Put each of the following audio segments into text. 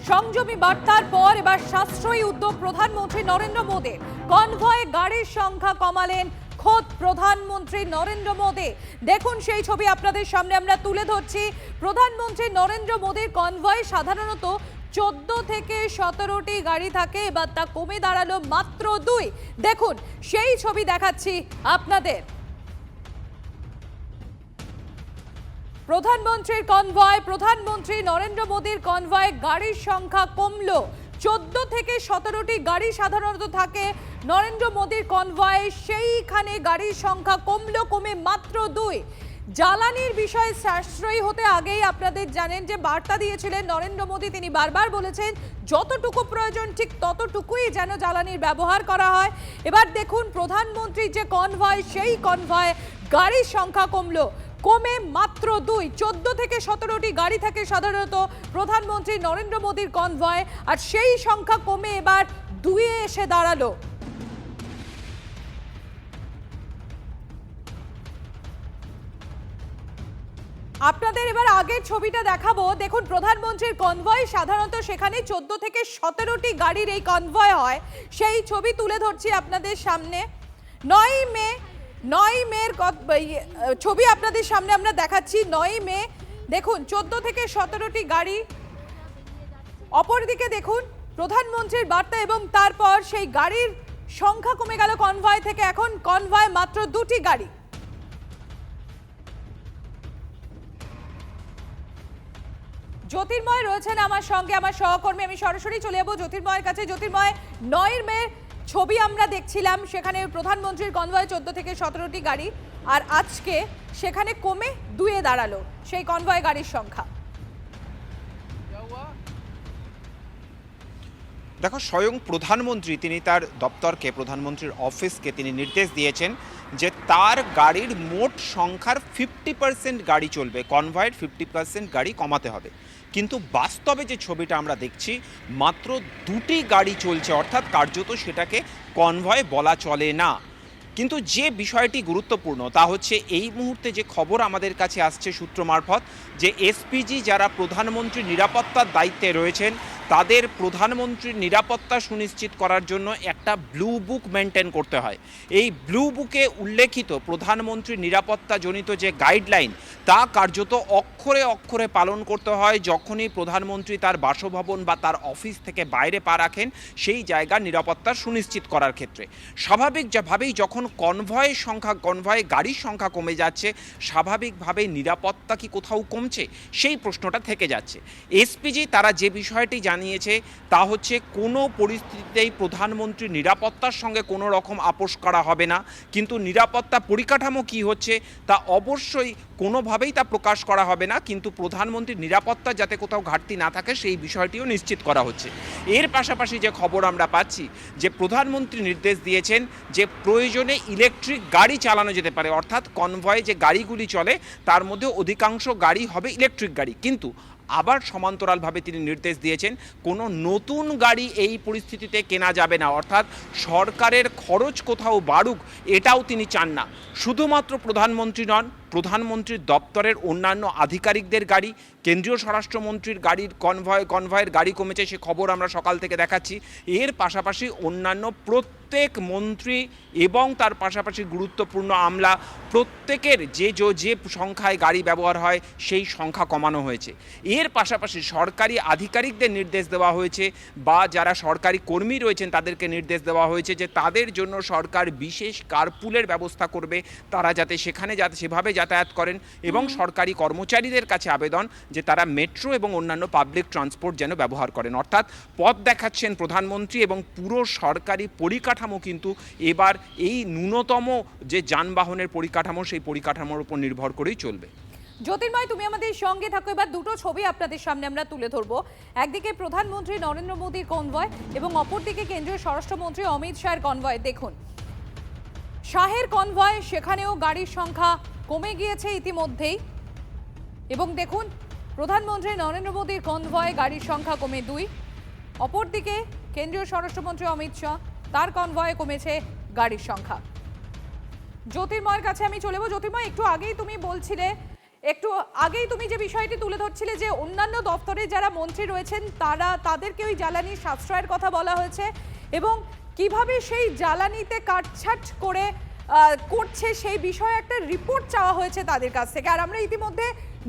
সংযমী বার্তার পর এবার সাশ্রয়ী উদ্যোগ প্রধানমন্ত্রী নরেন্দ্র মোদীর। কনভয় গাড়ির সংখ্যা কমালেন খোদ প্রধানমন্ত্রী নরেন্দ্র মোদী। দেখুন সেই ছবি আপনাদের সামনে আমরা তুলে ধরছি। প্রধানমন্ত্রী নরেন্দ্র মোদীর কনভয় সাধারণত 14 থেকে 17টি গাড়ি থাকে, এবার তা কমে দাঁড়ালো মাত্র 2। দেখুন সেই ছবি দেখাচ্ছি আপনাদের। প্রধানমন্ত্রীর কনভয়, প্রধানমন্ত্রী নরেন্দ্র মোদীর কনভয় গাড়ির সংখ্যা কমলো। 14 থেকে 17টি গাড়ি সাধারণত থাকে নরেন্দ্র মোদীর কনভয়ে, সেইখানে গাড়ির সংখ্যা কমলো, কমে মাত্র 2। জ্বালানির বিষয়ে সাশ্রয়ী হতে আগেই আপনাদের জানেন যে বার্তা দিয়েছিলেন নরেন্দ্র মোদী। তিনি বারবার বলেছেন যতটুকু প্রয়োজন ঠিক ততটুকুই যেন জ্বালানির ব্যবহার করা হয়। এবার দেখুন প্রধানমন্ত্রীর যে কনভয়, সেই কনভয়ে গাড়ির সংখ্যা কমলো, কমে মাত্র 2। 14 থেকে 17টি গাড়ি থাকে সাধারণত প্রধানমন্ত্রী নরেন্দ্র মোদীর কনভয়, আর সেই সংখ্যা কমে এবার 2-এ এসে দাঁড়ালো। আপনাদের এবার আগের ছবিটা দেখাবো। দেখুন প্রধানমন্ত্রীর কনভয় সাধারণত সেখানে 14 থেকে 17টি গাড়ির এই কনভয় হয়, সেই ছবি তুলে ধরছি আপনাদের সামনে। 9 মের ছবি আপনাদের সামনে আমরা দেখাচ্ছি। 9 মে দেখুন 14 থেকে 17টি গাড়ি, অপরদিকে দেখুন প্রধানমন্ত্রীর বার্তা এবং তারপর সেই গাড়ির সংখ্যা কমে গেল কনভয় থেকে, এখন কনভয় মাত্র 2টি গাড়ি। জ্যোতির্ময় রয়েছেন আমার সঙ্গে, আমার সহকর্মী। আমি সরাসরি চলে যাবো জ্যোতির্ময়ের কাছে। জ্যোতির্ময়, 9 মে ছবি আমরা দেখছিলাম, সেখানে প্রধানমন্ত্রীর কনভয় 14 থেকে 17টি গাড়ি, আর আজকে সেখানে কমে 2-এ দাঁড়ালো সেই কনভয় গাড়ির সংখ্যা। দেখো, স্বয়ং প্রধানমন্ত্রী তিনি তার দপ্তরকে, প্রধানমন্ত্রীর অফিসকে তিনি নির্দেশ দিয়েছেন যে তার গাড়ির মোট সংখ্যার 50% গাড়ি চলবে, কনভয়ের 50% গাড়ি কমাতে হবে। কিন্তু বাস্তবে যে ছবিটা আমরা দেখছি, মাত্র 2টি গাড়ি চলছে, অর্থাৎ কার্যত সেটাকে কনভয় বলা চলে না। কিন্তু যে বিষয়টি গুরুত্বপূর্ণ তা হচ্ছে এই মুহূর্তে যে খবর আমাদের কাছে আসছে সূত্র মারফত, যে এসপিজি যারা প্রধানমন্ত্রীর নিরাপত্তার দায়িত্বে রয়েছেন তাদের প্রধানমন্ত্রীর নিরাপত্তা সুনিশ্চিত করার জন্য একটা ব্লু বুক মেনটেন করতে হয়। এই ব্লু বুকে উল্লেখিত প্রধানমন্ত্রীর নিরাপত্তাজনিত যে গাইডলাইন তা কার্যত অক্ষরে অক্ষরে পালন করতে হয় যখনই প্রধানমন্ত্রী তার বাসভবন বা তার অফিস থেকে বাইরে পা রাখেন সেই জায়গার নিরাপত্তা সুনিশ্চিত করার ক্ষেত্রে। স্বাভাবিকভাবেই যখন কনভয় গাড়ির সংখ্যা কমে যাচ্ছে, স্বাভাবিকভাবেই নিরাপত্তা কি কোথাও কমছে সেই প্রশ্নটা থেকে যাচ্ছে। এসপিজি তারা যে বিষয়টি জানিয়েছে তা হচ্ছে কোনো পরিস্থিতিতেই প্রধানমন্ত্রীর নিরাপত্তার সঙ্গে কোনো রকম আপোষ করা হবে না, কিন্তু নিরাপত্তা পরিকাঠামো কি হচ্ছে তা অবশ্যই কোনোভাবেই তা প্রকাশ করা হবে না, কিন্তু প্রধানমন্ত্রীর নিরাপত্তা যাতে কোথাও ঘাটতি না থাকে সেই বিষয়টিও নিশ্চিত করা হচ্ছে। এর পাশাপাশি যে খবর আমরা পাচ্ছি যে প্রধানমন্ত্রী নির্দেশ দিয়েছেন যে প্রয়োজনে ইলেকট্রিক গাড়ি চালানো যেতে পারে, অর্থাৎ কনভয়ে যে গাড়িগুলি চলে তার মধ্যে অধিকাংশ গাড়ি হবে ইলেকট্রিক গাড়ি। কিন্তু আবার সমান্তরালভাবে তিনি নির্দেশ দিয়েছেন কোনো নতুন গাড়ি এই পরিস্থিতিতে কেনা যাবে না, অর্থাৎ সরকারের খরচ কোথাও বাড়ুক এটাও তিনি চান না। শুধুমাত্র প্রধানমন্ত্রী নন, প্রধানমন্ত্রীর দপ্তরের অন্যান্য আধিকারিকদের গাড়ি, কেন্দ্রীয় স্বরাষ্ট্রমন্ত্রীর গাড়ির কনভয়ের গাড়ি কমেছে সে খবর আমরা সকাল থেকে দেখাচ্ছি। এর পাশাপাশি অন্যান্য প্রত্যেক মন্ত্রী এবং তার পাশাপাশি গুরুত্বপূর্ণ আমলা প্রত্যেকের যে সংখ্যায় গাড়ি ব্যবহার হয় সেই সংখ্যা কমানো হয়েছে। এর পাশাপাশি সরকারি আধিকারিকদের নির্দেশ দেওয়া হয়েছে বা যারা সরকারি কর্মী রয়েছেন তাদেরকে নির্দেশ দেওয়া হয়েছে যে তাদের জন্য সরকার বিশেষ কারপুলের ব্যবস্থা করবে, তারা যাতে সেভাবে যাতায়াত করেন, এবং সরকারি কর্মচারীদের কাছে আবেদন যে তারা মেট্রো এবং অন্যান্য পাবলিক ট্রান্সপোর্ট যেন ব্যবহার করেন। অর্থাৎ পথ দেখাচ্ছেন প্রধানমন্ত্রী এবং পুরো সরকারি পরিকাঠামো কিন্তু এবার এই ন্যূনতম যে যানবাহনের পরিকাঠামো সেই পরিকাঠামোর উপর নির্ভর করেই চলবে। জ্যোতির্ময়, তুমি আমাদের সঙ্গে থাকো। এবার দুটো ছবি আপনাদের সামনে আমরা তুলে ধরবো। একদিকে প্রধানমন্ত্রী নরেন্দ্র মোদীর কনভয় এবং অপরদিকে কেন্দ্রীয় স্বরাষ্ট্রমন্ত্রী অমিত শাহের কনভয়। দেখুন শাহের কনভয়, সেখানেও গাড়ির সংখ্যা কমে গিয়েছে ইতিমধ্যেই, এবং দেখুন প্রধানমন্ত্রী নরেন্দ্র মোদীর কনভয় গাড়ির সংখ্যা কমে 2। অপরদিকে কেন্দ্রীয় স্বরাষ্ট্রমন্ত্রী অমিত শাহ, তার কনভয়ে কমেছে গাড়ির সংখ্যা। জ্যোতির্ময়ের কাছে আমি চলে যাব। জ্যোতির্ময়, একটু আগেই তুমি বলছিলে একটু আগেই তুমি যে বিষয়টি তুলে ধরছিলে যে অন্যান্য দপ্তরে যারা মন্ত্রী রয়েছেন তাদেরকে ওই জ্বালানির সাশ্রয়ের কথা বলা হয়েছে এবং কিভাবে সেই জ্বালানিতে কাটছাট করছে সেই বিষয়ে একটা রিপোর্ট চাওয়া হয়েছে তাদের কাছ থেকে। আর আমরা ইতিমধ্যে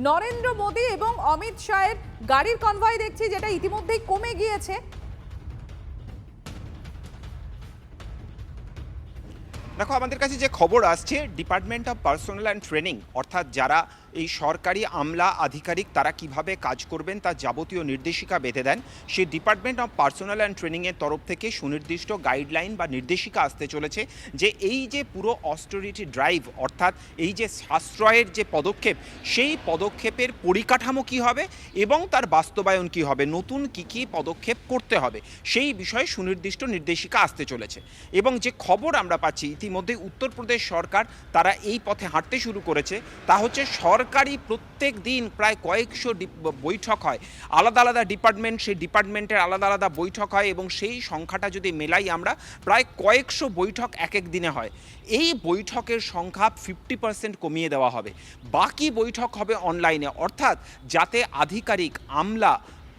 নরেন্দ্র মোদী এবং অমিত শাহের গাড়ির কনভয় দেখছি, যেটা ইতিমধ্যেই কমে গিয়েছে। দেখো, আমাদের কাছে যে খবর আসছে, department of personal and training, অর্থাৎ যারা এই সরকারি আমলা আধিকারিক তারা কিভাবে কাজ করবেন তার যাবতীয় নির্দেশিকা বেঁধে দেন, সেই ডিপার্টমেন্ট অফ পার্সোনাল অ্যান্ড ট্রেনিংয়ের তরফ থেকে সুনির্দিষ্ট গাইডলাইন বা নির্দেশিকা আসতে চলেছে যে এই যে পুরো অস্টেরিটি ড্রাইভ, অর্থাৎ এই যে সাশ্রয়ের যে পদক্ষেপ, সেই পদক্ষেপের পরিকাঠামো কী হবে এবং তার বাস্তবায়ন কী হবে, নতুন কী পদক্ষেপ করতে হবে, সেই বিষয়ে সুনির্দিষ্ট নির্দেশিকা আসতে চলেছে। এবং যে খবর আমরা পাচ্ছি, ইতিমধ্যে উত্তরপ্রদেশ সরকার তারা এই পথে হাঁটতে শুরু করেছে। তা হচ্ছে সরকারি প্রত্যেক দিন প্রায় কয়েকশো বৈঠক হয়, আলাদা আলাদা ডিপার্টমেন্ট, সেই ডিপার্টমেন্টের আলাদা আলাদা বৈঠক হয় এবং সেই সংখ্যাটা যদি মেলাই আমরা প্রায় কয়েকশো বৈঠক এক এক দিনে হয়। এই বৈঠকের সংখ্যা 50% কমিয়ে দেওয়া হবে, বাকি বৈঠক হবে অনলাইনে, অর্থাৎ যাতে আধিকারিক, আমলা,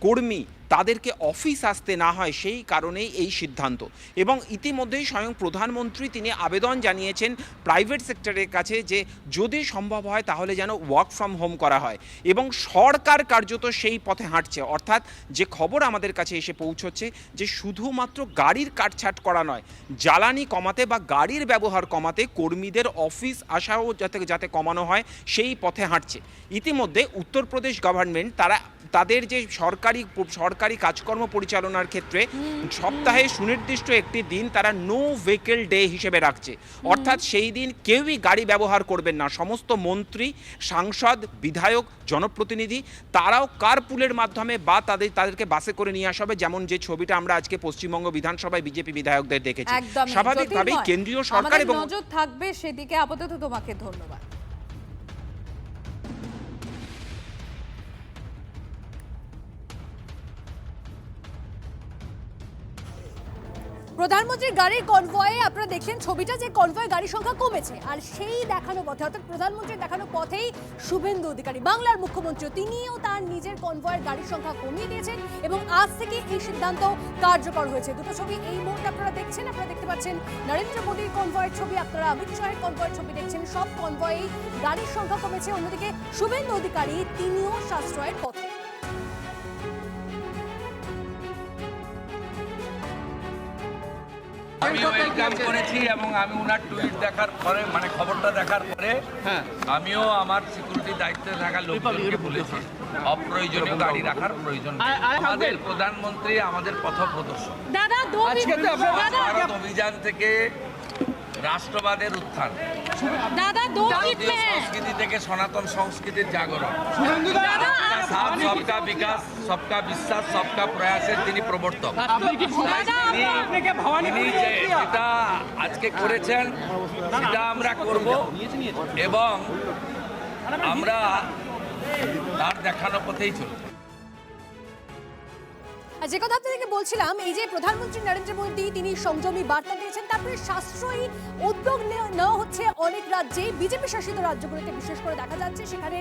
কর্মী তাদেরকে অফিস আসতে না হয়, সেই কারণেই এই সিদ্ধান্ত। এবং ইতিমধ্যেই স্বয়ং প্রধানমন্ত্রী তিনি আবেদন জানিয়েছেন প্রাইভেট সেক্টরের কাছে যে যদি সম্ভব হয় তাহলে যেন ওয়ার্ক ফ্রম হোম করা হয়, এবং সরকার কার্যত সেই পথে হাঁটছে। অর্থাৎ যে খবর আমাদের কাছে এসে পৌঁছচ্ছে যে শুধুমাত্র গাড়ির কাটছাট করা নয়, জ্বালানি কমাতে বা গাড়ির ব্যবহার কমাতে কর্মীদের অফিস আসাও যাতে কমানো হয়, সেই পথে হাঁটছে। ইতিমধ্যে উত্তরপ্রদেশ গভর্নমেন্ট তারা তাদের যে সরকারি কাজকর্ম পরিচালনার ক্ষেত্রে সপ্তাহে সুনির্দিষ্ট একটি দিন তারা নো ভেহিকেল ডে হিসেবে রাখছে, অর্থাৎ সেই দিন কেউই গাড়ি ব্যবহার করবেন না। সমস্ত মন্ত্রী, সাংসদ, বিধায়ক, জনপ্রতিনিধি তারাও কারপুলের মাধ্যমে বা তাদেরকে বাসে করে নিয়ে আসা হবে, যেমন যে ছবিটা আমরা আজকে পশ্চিমবঙ্গ বিধানসভায় বিজেপি বিধায়কদের দেখেছি। স্বাভাবিকভাবেই কেন্দ্রীয় সরকার এবং নজর থাকবে সেদিকে। আপাতত তোমাকে ধন্যবাদ। প্রধানমন্ত্রীর গাড়ির কনভয়ে আপনারা দেখছেন ছবিটা, যে কনভয় গাড়ির সংখ্যা কমেছে, আর সেই দেখানো পথে অর্থাৎ প্রধানমন্ত্রীর দেখানো পথেই শুভেন্দু অধিকারী, বাংলার মুখ্যমন্ত্রী, তিনিও তার নিজের কনভয়ের গাড়ির সংখ্যা কমিয়ে দিয়েছেন এবং আজ থেকে এই সিদ্ধান্ত কার্যকর হয়েছে। দুটো ছবি এই মুহূর্তে আপনারা দেখছেন। আপনারা দেখতে পাচ্ছেন নরেন্দ্র মোদীর কনভয়ের ছবি, আপনারা অমিত শাহের কনভয়ের ছবি দেখছেন। সব কনভয়েই গাড়ির সংখ্যা কমেছে। অন্যদিকে শুভেন্দু অধিকারী তিনিও সাশ্রয়ের পথে। আমি ওয়েলকাম করেছি এবং আমি ওনার টুইট দেখার পরে, মানে খবরটা দেখার পরে, আমিও আমার সিকিউরিটি দায়িত্বে থাকা লোকজনকে বলেছি অপ্রয়োজনীয় গাড়ি রাখার প্রয়োজন নেই। আমাদের প্রধানমন্ত্রী আমাদের পথপ্রদর্শক। ভারত অভিযান থেকে রাষ্ট্রবাদের উত্থান, ভারতীয় সংস্কৃতি থেকে সনাতন সংস্কৃতির জাগরণ, সবকা বিকাশ, সবকা বিশ্বাস, সবকা প্রয়াসের তিনি প্রবর্তক। তিনি যেটা আজকে করেছেন সেটা আমরা করব এবং আমরা তার দেখানো পথেই চলব। যে কথা আপনাদেরকে বলছিলাম, এই যে প্রধানমন্ত্রী নরেন্দ্র মোদী তিনি সংযমী বার্তা দিয়েছেন, তারপরে সাশ্রয়ী উদ্যোগ নেওয়া হচ্ছে অনেক রাজ্যে, বিজেপি শাসিত রাজ্যগুলোতে বিশেষ করে দেখা যাচ্ছে। সেখানে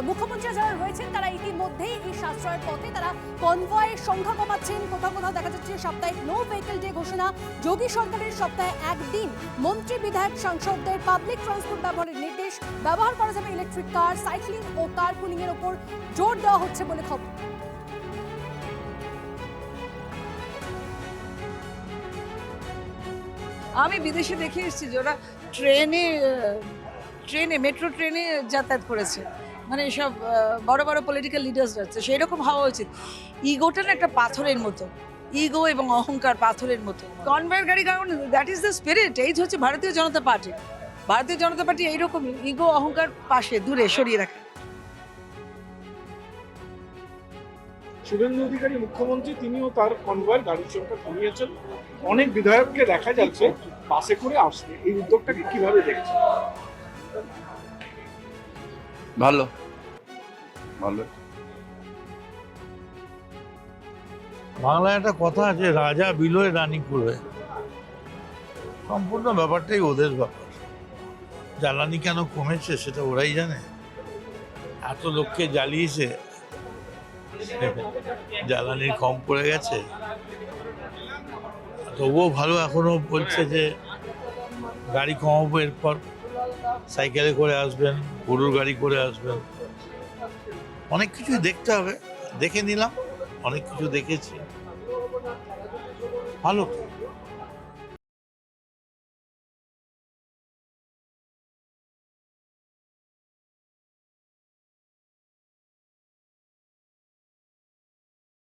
মুখ্যমন্ত্রী যারা রয়েছেন তারা ইতিমধ্যেই এই সাশ্রয়ের পথে তারা কনভয়ের সংখ্যা কমাচ্ছেন। কোথাও কোথাও দেখা যাচ্ছে সাপ্তাহিক নো ভেহিকেল ডে ঘোষণা, যোগী সরকারের সপ্তাহে একদিন মন্ত্রী, বিধায়ক, সাংসদদের পাবলিক ট্রান্সপোর্ট ব্যবহারের নির্দেশ, ব্যবহার করা যাবে ইলেকট্রিক কার, সাইক্লিং ও কার পুলিং এর ওপর জোর দেওয়া হচ্ছে বলে খবর। আমি বিদেশে দেখে এসেছি যে ওরা মেট্রো ট্রেনে যাতায়াত করেছে, মানে সব বড় বড় পলিটিক্যাল লিডার্স যাচ্ছে, সেই রকম হওয়া উচিত। ইগোটা না একটা পাথরের মতো, ইগো এবং অহংকার পাথরের মতো। কনভয়ের গাড়ি, কারণ দ্যাট ইজ দ্য স্পিরিট। এই হচ্ছে ভারতীয় জনতা পার্টি। ভারতীয় জনতা পার্টি এইরকমই, ইগো অহংকার পাশে দূরে সরিয়ে রাখে। শুভেন্দু অধিকারী মুখ্যমন্ত্রী তিনিও তার কনভয়ের গাড়ির সংখ্যা কমিয়েছেন। অনেক বিধায়ককে দেখা যাচ্ছে বাসে করে আসছে। এই উদ্যোগটাকে কিভাবে দেখছেন? ভালো ভালো। বাংলায় একটা কথা আছে, রাজা বিলোয় রানী কুলোয়। সম্পূর্ণ ব্যাপারটাই ওদের ব্যাপার। জ্বালানি কেন কমেছে সেটা ওরাই জানে। এত লোককে জ্বালিয়েছে, জ্বালানির কম পড়ে গেছে। তবুও ভালো, এখনো বলছে যে গাড়ি কমাবো, এরপর সাইকেলে করে আসবেন, গরুর গাড়ি করে আসবেন। অনেক কিছুই দেখতে হবে, দেখে নিলাম, অনেক কিছু দেখেছি, ভালো।